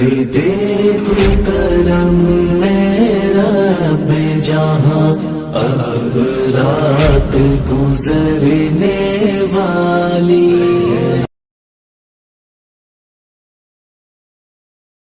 دے تو کرم میرا بے جہاں اب رات گزرنے والی ہے۔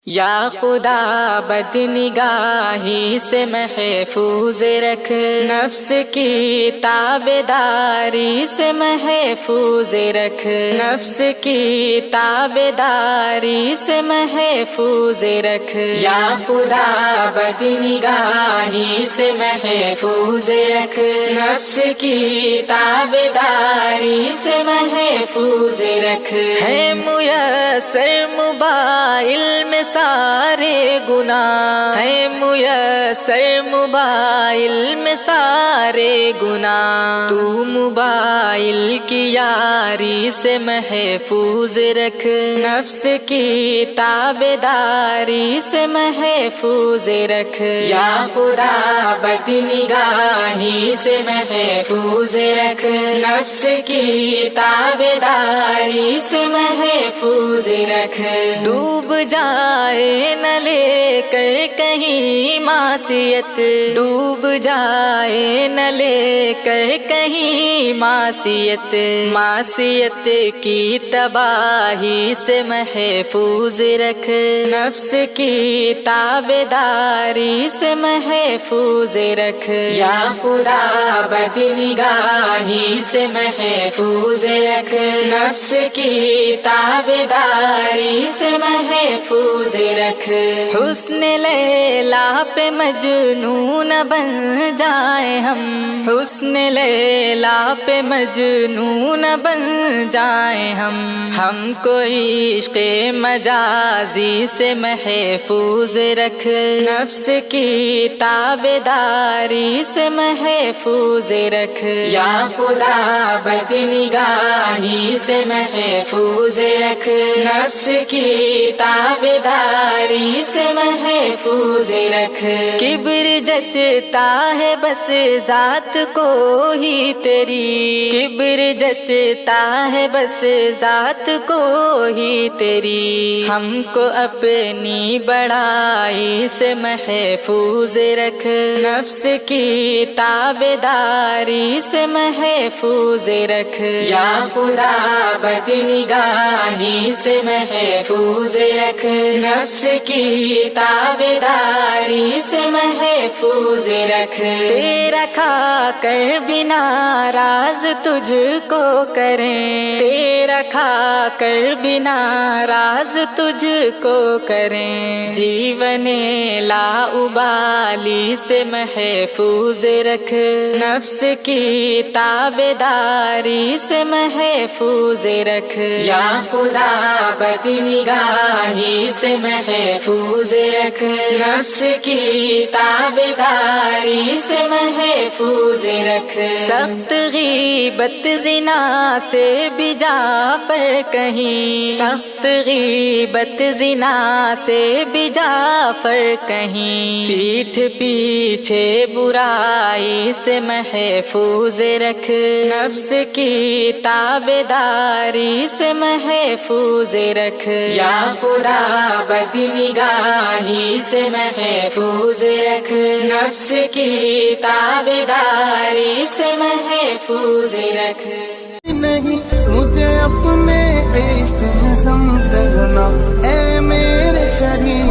یا خدا بد نگاہی سے محفوظ رکھ، نفس کی تابعداری سے محفوظ رکھ، نفس کی تابعداری سے محفوظ رکھ۔ یا خدا بد نگاہی سے محفوظ رکھ، نفس کی تابعداری سے محفوظ رکھ۔ ہے میسر موبائل میں سارے گناہ، ہے میسر موبائل میں سارے گناہ، تو موبائل کی یاری سے محفوظ رکھ، نفس کی تابعداری سے محفوظ رکھ۔ یا خدا بد نگاہی سے محفوظ رکھ، نفس کی تابعداری سے محفوظ رکھ۔ ڈوب جائے نہ لے کر کہیں معصیت، ڈوب جائے نہ لے کر کہیں معصیت، معصیت کی تباہی سے محفوظ رکھ، نفس کی تابعداری سے محفوظ رکھ۔ یا خدا بد نگاہی سے محفوظ رکھ، نفس کی تابعداری سے محفوظ رکھ۔ حسن لیلا پہ مجنون بن جائیں ہم، حسن لیلا پہ مجنون بن جائیں ہم کو عشق مجازی سے محفوظ رکھ، نفس کی تابعداری سے محفوظ رکھ۔ یا خدا بد نگاہی سے محفوظ رکھ، نفس کی تابعداری سے محفوظ رکھ۔ کبر جچتا ہے بس ذات کو ہی تیری، کبر جچتا ہے بس ذات کو ہی تیری، ہم کو اپنی بڑائی سے محفوظ رکھ، نفس کی تابعداری سے محفوظ رکھ۔ یا خدا بد نگاہی سے محفوظ رکھ، نفس کی تابعداری سے محفوظ رکھ۔ تیرا کھا کر بھی ناراض تجھ کو کریں، تیرا کھا کر بھی ناراض تجھ کو کریں، جیون لا ابالی سے محفوظ رکھ، نفس کی تابعداری سے محفوظ رکھ۔ یا خدا بد نگاہی سے محفوظ رکھ، نفس کی تابعداری سے محفوظ رکھ۔ سخت غیبت زنا سے بھی جعفر کہیں، سخت غیبت زنا سے بھی جعفر کہیں، پیٹھ پیچھے برائی سے محفوظ رکھ، نفس کی تابعداری سے محفوظ رکھ۔ یا خدا بد نگاہی سے محفوظ رکھ، نفس کی تابعداری سے محفوظ رکھ۔ نہیں مجھے اپنے عشق میں ضم کرنا، اے میرے